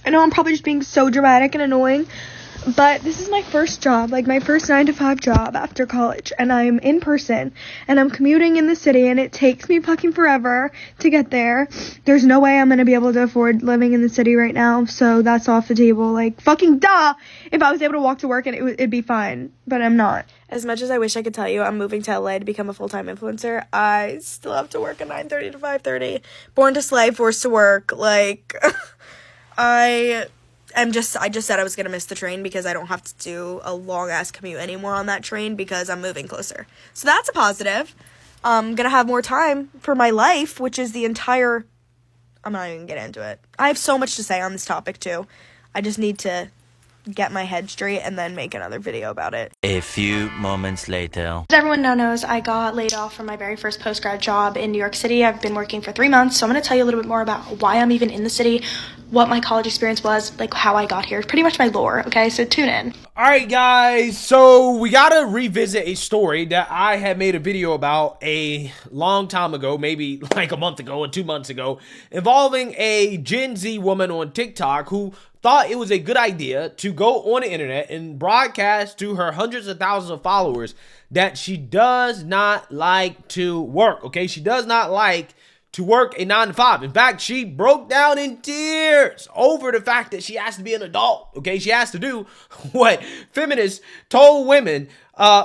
I know I'm probably just being so dramatic and annoying, but this is my first job, like my first 9-to-5 job after college, and I'm in person, and I'm commuting in the city, and it takes me fucking forever to get there. There's no way I'm gonna be able to afford living in the city right now, so that's off the table. Like, fucking duh! If I was able to walk to work, and it'd be fine, but I'm not. As much as I wish I could tell you I'm moving to LA to become a full-time influencer, I still have to work a 9:30 to 5:30. Born to slay, forced to work, like... I just said I was going to miss the train because I don't have to do a long-ass commute anymore on that train because I'm moving closer. So that's a positive. I'm going to have more time for my life, which is the entire... I'm not even going to get into it. I have so much to say on this topic, too. I just need to get my head straight and then make another video about it. A few moments later. As everyone now knows, I got laid off from my very first post-grad job in New York City. I've been working for 3 months, so I'm going to tell you a little bit more about why I'm even in the city, what my college experience was, like how I got here, pretty much my lore, okay? So tune in. Alright guys, so we gotta revisit a story that I had made a video about a long time ago, maybe like a month ago or 2 months ago, involving a Gen Z woman on TikTok who thought it was a good idea to go on the internet and broadcast to her hundreds of thousands of followers that she does not like to work, okay? She does not like to work a 9-to-5. In fact, she broke down in tears over the fact that she has to be an adult, okay? She has to do what feminists told women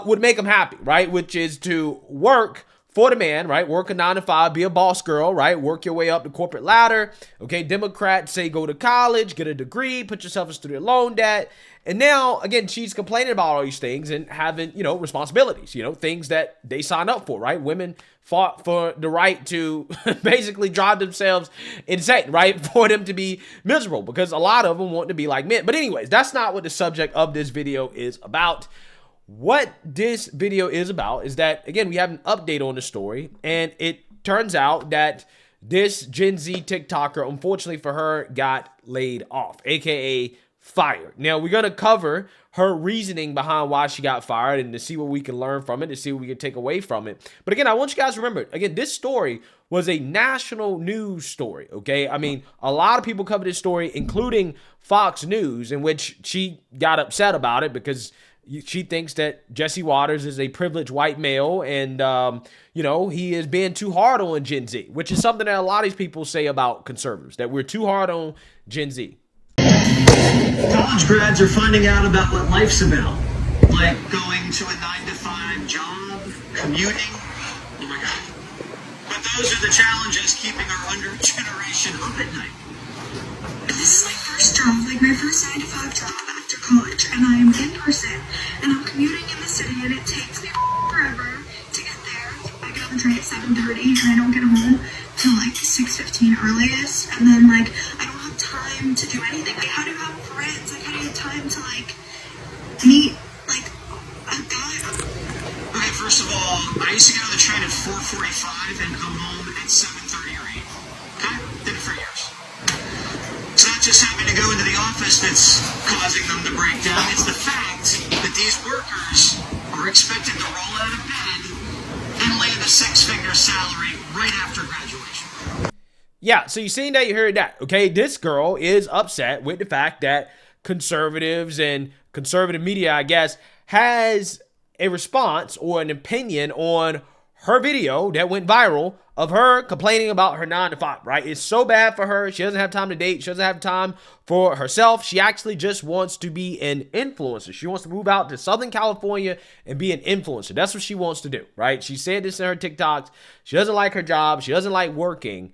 would make them happy, right? Which is to work for the man, right? Work a 9-to-5, be a boss girl, right? Work your way up the corporate ladder, okay? Democrats say go to college, get a degree, put yourself in student loan debt. And now, again, she's complaining about all these things and having, you know, responsibilities, you know, things that they signed up for, right? Women fought for the right to basically drive themselves insane, right? For them to be miserable because a lot of them want to be like men. But anyways, that's not what the subject of this video is about. What this video is about is that, again, we have an update on the story, and it turns out that this Gen Z TikToker, unfortunately for her, got laid off, aka fired. Now, we're going to cover her reasoning behind why she got fired and to see what we can learn from it, to see what we can take away from it. But again, I want you guys to remember, again, this story was a national news story, okay? I mean, a lot of people covered this story, including Fox News, in which she got upset about it because she thinks that Jesse Waters is a privileged white male and, you know, he is being too hard on Gen Z, which is something that a lot of these people say about conservatives, that we're too hard on Gen Z. College grads are finding out about what life's about, like going to a 9-to-5 job, commuting. Oh my God. But those are the challenges keeping our under generation up at night. This is my first job, like my first 9-to-5 job after college, and I am in person, and I'm commuting in the city, and it takes me forever to get there. I get on the train at 7:30, and I don't get home till like 6:15 earliest, and then like I don't have time to do anything. Like, how do you have friends? Like, how do you have time to like meet like a guy? Okay, first of all, I used to get on the train at 4:45 and come home at 7:30 or 8. Okay, did it for years. It's not just having to go into the office that's causing them to break down. It's the fact that these workers are expected to roll out of bed and land a 6-figure salary right after graduation. Yeah, so you seen that, you heard that, okay? This girl is upset with the fact that conservatives and conservative media, I guess, has a response or an opinion on her video that went viral of her complaining about her 9-to-5, right? It's so bad for her. She doesn't have time to date. She doesn't have time for herself. She actually just wants to be an influencer. She wants to move out to Southern California and be an influencer. That's what she wants to do, right? She said this in her TikToks. She doesn't like her job. She doesn't like working.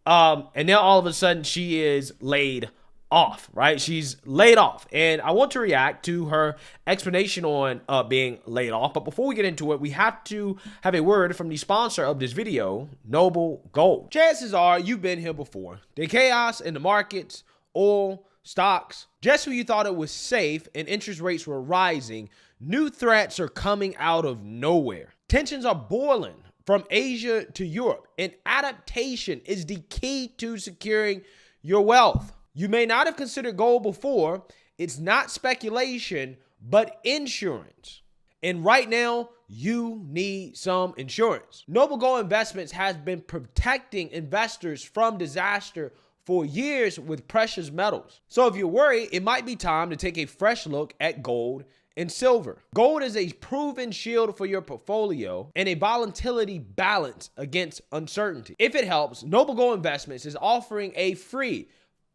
And now all of a sudden she is laid off, right? She's laid off. And I want to react to her explanation on being laid off. But before we get into it, we have to have a word from the sponsor of this video, Noble Gold. Chances are you've been here before. The chaos in the markets, oil, stocks. Just when you thought it was safe and interest rates were rising, new threats are coming out of nowhere. Tensions are boiling from Asia to Europe, and adaptation is the key to securing your wealth. You may not have considered gold before. It's not speculation, but insurance. And right now, you need some insurance. Noble Gold Investments has been protecting investors from disaster for years with precious metals. So if you're worried, it might be time to take a fresh look at gold and silver. Gold is a proven shield for your portfolio and a volatility balance against uncertainty. If it helps, Noble Gold Investments is offering a free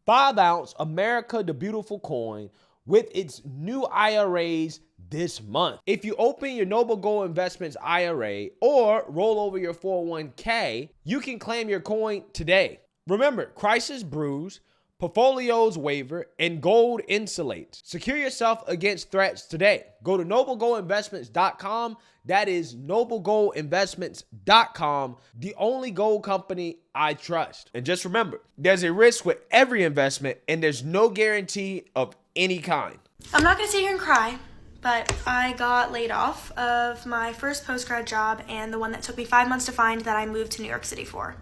5-ounce America the Beautiful coin with its new IRAs this month. If you open your Noble Gold Investments IRA or roll over your 401k, you can claim your coin today. Remember, crisis brews, portfolios waver, and gold insulates. Secure yourself against threats today. Go to noblegoldinvestments.com. That is noblegoldinvestments.com, the only gold company I trust. And just remember, there's a risk with every investment, and there's no guarantee of any kind. I'm not going to sit here and cry, but I got laid off of my first post-grad job and the one that took me 5 months to find that I moved to New York City for.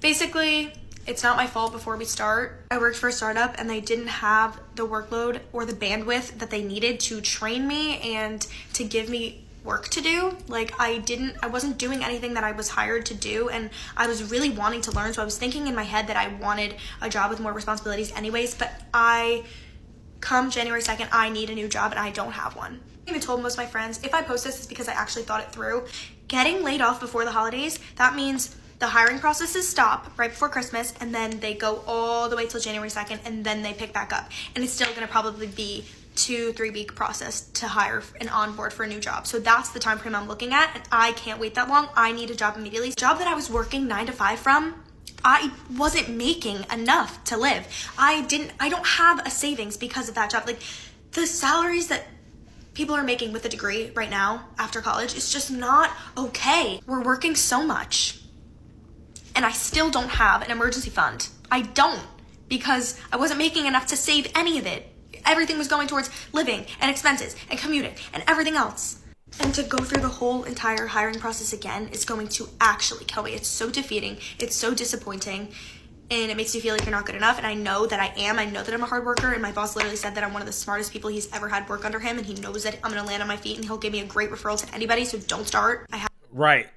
Basically, it's not my fault before we start. I worked for a startup and they didn't have the workload or the bandwidth that they needed to train me and to give me work to do. Like I wasn't doing anything that I was hired to do, and I was really wanting to learn. So I was thinking in my head that I wanted a job with more responsibilities anyways, but come January 2nd, I need a new job and I don't have one. I even told most of my friends, if I post this, it's because I actually thought it through. Getting laid off before the holidays, that means the hiring processes stop right before Christmas, and then they go all the way till January 2nd, and then they pick back up. And it's still gonna probably be 2-3 week process to hire and onboard for a new job. So that's the time frame I'm looking at, and I can't wait that long. I need a job immediately. The job that I was working 9 to 5 from, I wasn't making enough to live. I don't have a savings because of that job. Like the salaries that people are making with a degree right now after college is just not okay. We're working so much and I still don't have an emergency fund. I don't, because I wasn't making enough to save any of it. Everything was going towards living and expenses and commuting and everything else. And to go through the whole entire hiring process again is going to actually kill me. It's so defeating. It's so disappointing. And it makes you feel like you're not good enough. And I know that I am. I know that I'm a hard worker. And my boss literally said that I'm one of the smartest people he's ever had work under him. And he knows that I'm going to land on my feet and he'll give me a great referral to anybody. So don't start. Right.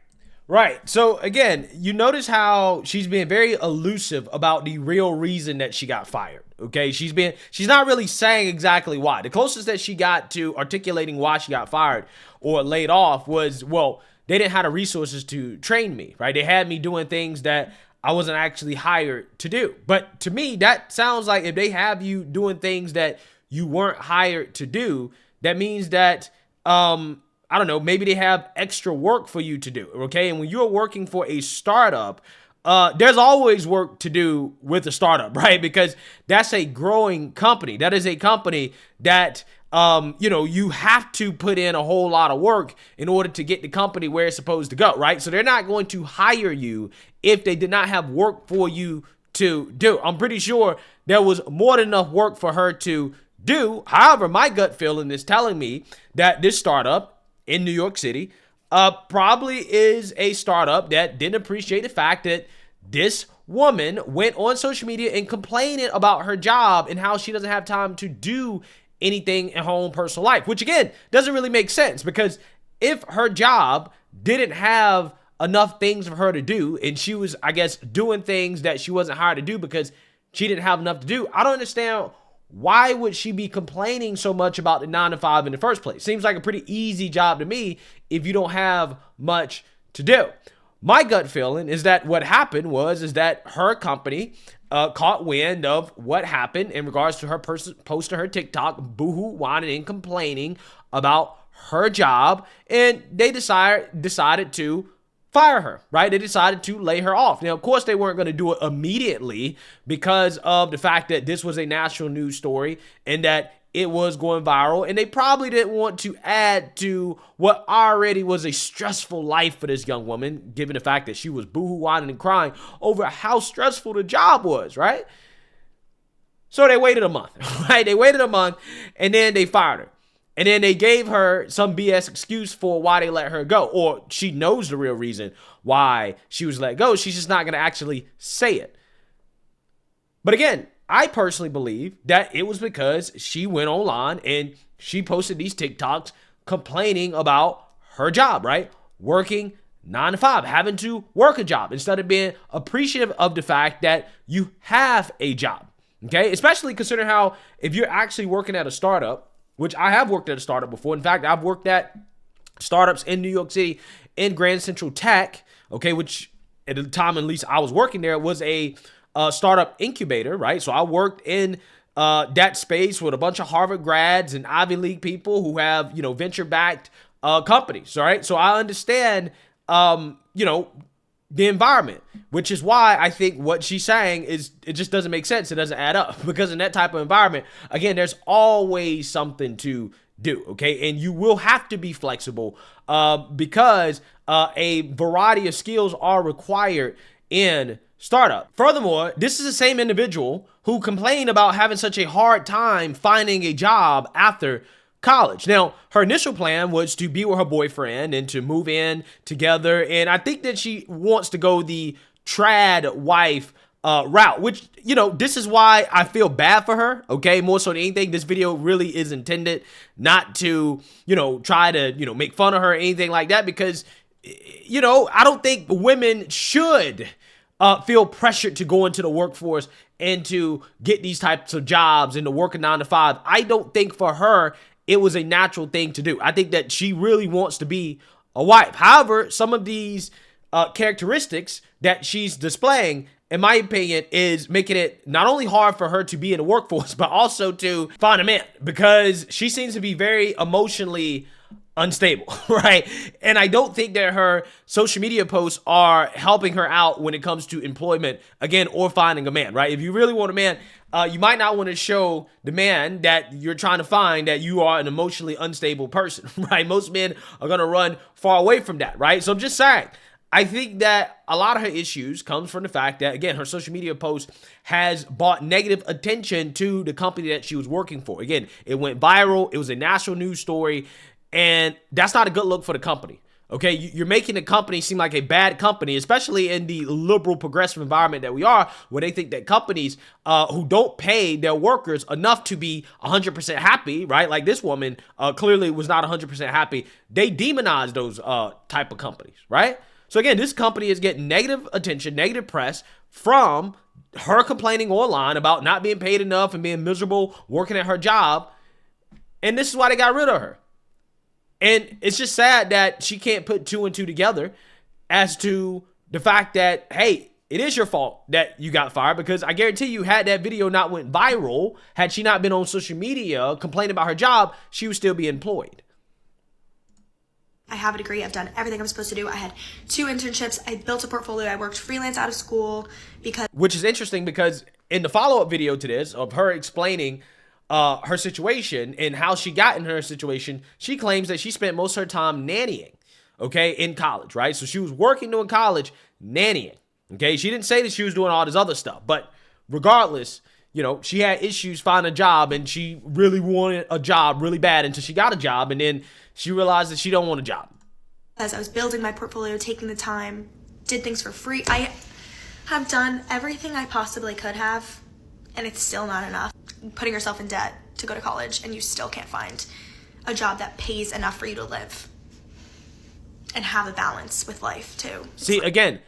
So again, you notice how she's being very elusive about the real reason that she got fired. Okay. She's not really saying exactly why. The closest that she got to articulating why she got fired or laid off was, well, they didn't have the resources to train me, right? They had me doing things that I wasn't actually hired to do. But to me, that sounds like if they have you doing things that you weren't hired to do, that means that, I don't know, maybe they have extra work for you to do, okay? And when you're working for a startup, there's always work to do with a startup, right? Because that's a growing company. That is a company that, you have to put in a whole lot of work in order to get the company where it's supposed to go, right? So they're not going to hire you if they did not have work for you to do. I'm pretty sure there was more than enough work for her to do. However, my gut feeling is telling me that this startup in New York City probably is a startup that didn't appreciate the fact that this woman went on social media and complaining about her job and how she doesn't have time to do anything in her own personal life, which again doesn't really make sense, because if her job didn't have enough things for her to do and she was, I guess, doing things that she wasn't hired to do because she didn't have enough to do, I don't understand why would she be complaining so much about the 9 to 5 in the first place. Seems like a pretty easy job to me if you don't have much to do. My gut feeling is that what happened is that her company caught wind of what happened in regards to her post to her TikTok, boohoo, whining and complaining about her job, and they decided to fire her, right? They decided to lay her off. Now, of course, they weren't going to do it immediately because of the fact that this was a national news story and that it was going viral, and they probably didn't want to add to what already was a stressful life for this young woman, given the fact that she was boohoo, whining, and crying over how stressful the job was, right? So they waited a month, right? They waited a month, and then they fired her. And then they gave her some BS excuse for why they let her go. Or she knows the real reason why she was let go. She's just not going to actually say it. But again, I personally believe that it was because she went online and she posted these TikToks complaining about her job, right? Working 9 to 5, having to work a job instead of being appreciative of the fact that you have a job. Okay, especially considering how if you're actually working at a startup, which I have worked at a startup before. In fact, I've worked at startups in New York City in Grand Central Tech, okay, which at the time at least I was working there was a startup incubator, right? So I worked in that space with a bunch of Harvard grads and Ivy League people who have, venture-backed companies, all right? So I understand, the environment, which is why I think what she's saying is it just doesn't make sense. It doesn't add up because in that type of environment, again, there's always something to do, okay? And you will have to be flexible because a variety of skills are required in startup. Furthermore, this is the same individual who complained about having such a hard time finding a job after college. Now, her initial plan was to be with her boyfriend and to move in together. And I think that she wants to go the trad wife route, which, this is why I feel bad for her. Okay. More so than anything, this video really is intended not to, try to, make fun of her or anything like that, because, I don't think women should feel pressured to go into the workforce and to get these types of jobs and to work a 9 to 5. I don't think for her it was a natural thing to do. I think that she really wants to be a wife. However, some of these characteristics that she's displaying, in my opinion, is making it not only hard for her to be in the workforce, but also to find a man, because she seems to be very emotionally unstable, right? And I don't think that her social media posts are helping her out when it comes to employment, again, or finding a man, right? If you really want a man, you might not want to show the man that you're trying to find that you are an emotionally unstable person, right? Most men are going to run far away from that, right? So I'm just saying, I think that a lot of her issues comes from the fact that, again, her social media post has brought negative attention to the company that she was working for. Again, it went viral. It was a national news story. And that's not a good look for the company. Okay, you're making the company seem like a bad company, especially in the liberal progressive environment that we are, where they think that companies who don't pay their workers enough to be 100% happy, right? Like this woman clearly was not 100% happy. They demonize those type of companies, right? So again, this company is getting negative attention, negative press from her complaining online about not being paid enough and being miserable working at her job. And this is why they got rid of her. And it's just sad that she can't put 2 and 2 together as to the fact that, hey, it is your fault that you got fired, because I guarantee you, had that video not went viral, had she not been on social media complaining about her job, she would still be employed. I have a degree. I've done everything I'm supposed to do. I had 2 internships. I built a portfolio. I worked freelance out of school because... Which is interesting because in the follow-up video to this of her explaining her situation and how she got in her situation, she claims that she spent most of her time nannying, okay, in college, right? So she was working during college, nannying, okay? She didn't say that she was doing all this other stuff, but regardless, she had issues finding a job, and she really wanted a job really bad until she got a job, and then she realized that she don't want a job. As I was building my portfolio, taking the time, did things for free. I have done everything I possibly could have, and it's still not enough. Putting yourself in debt to go to college, and you still can't find a job that pays enough for you to live and have a balance with life too. See, again,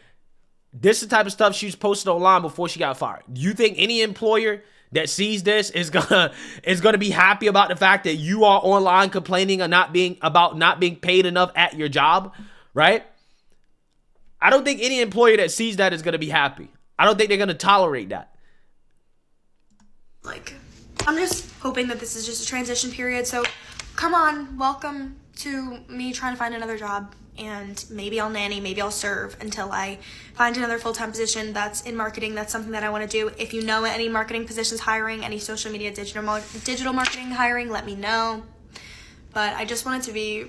this is the type of stuff she's posted online before she got fired. Do you think any employer that sees this is gonna be happy about the fact that you are online complaining of not being paid enough at your job, right? I don't think any employer that sees that is gonna be happy. I don't think they're gonna tolerate that. I'm just hoping that this is just a transition period. So come on, welcome to me trying to find another job, and maybe I'll nanny, maybe I'll serve until I find another full-time position that's in marketing. That's something that I want to do. If you know any marketing positions hiring, any social media digital marketing hiring, let me know. But I just wanted to be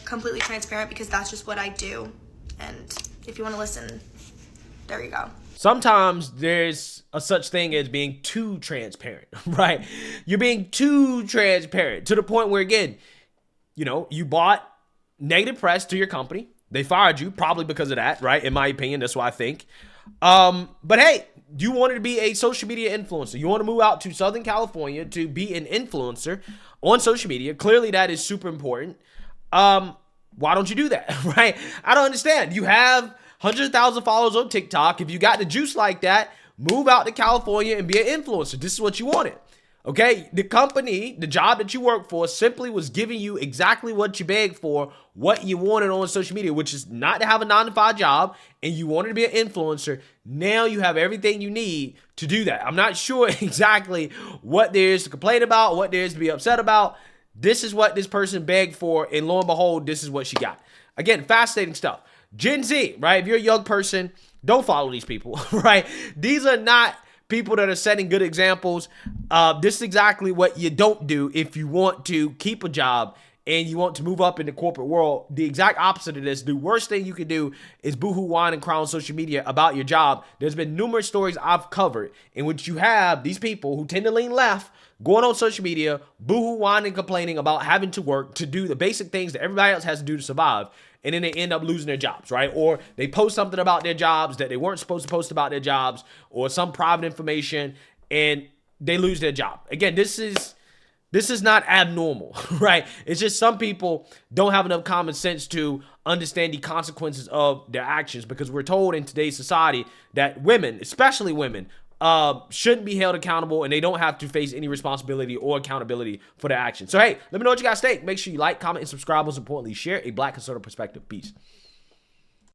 completely transparent because that's just what I do. And if you want to listen, there you go. Sometimes there's a such thing as being too transparent, right? You're being too transparent to the point where, again, you bought negative press to your company. They fired you probably because of that, right? In my opinion, that's what I think. But hey, you wanted to be a social media influencer. You want to move out to Southern California to be an influencer on social media. Clearly, that is super important. why don't you do that, right? I don't understand. You have hundreds of thousands of followers on TikTok. If you got the juice like that, move out to California and be an influencer. This is what you wanted. Okay, the company, the job that you work for simply was giving you exactly what you begged for, what you wanted on social media, which is not to have a 9-to-5 job, and you wanted to be an influencer. Now you have everything you need to do that. I'm not sure exactly what there is to complain about, what there is to be upset about. This is what this person begged for, and lo and behold, this is what she got. Again, fascinating stuff. Gen Z, right? If you're a young person, don't follow these people, right? These are not people that are setting good examples. This is exactly what you don't do if you want to keep a job and you want to move up in the corporate world. The exact opposite of this. The worst thing you can do is boohoo, whine, and cry on social media about your job. There's been numerous stories I've covered in which you have these people who tend to lean left going on social media, boohoo, whining, and complaining about having to work to do the basic things that everybody else has to do to survive. And then they end up losing their jobs, right? Or they post something about their jobs that they weren't supposed to post about their jobs, or some private information, and they lose their job. Again, this is not abnormal, right? It's just some people don't have enough common sense to understand the consequences of their actions, because we're told in today's society that women, especially women, shouldn't be held accountable, and they don't have to face any responsibility or accountability for their actions. So, hey, let me know what you guys think. Make sure you like, comment, and subscribe. Most importantly, share a Black conservative perspective. Peace.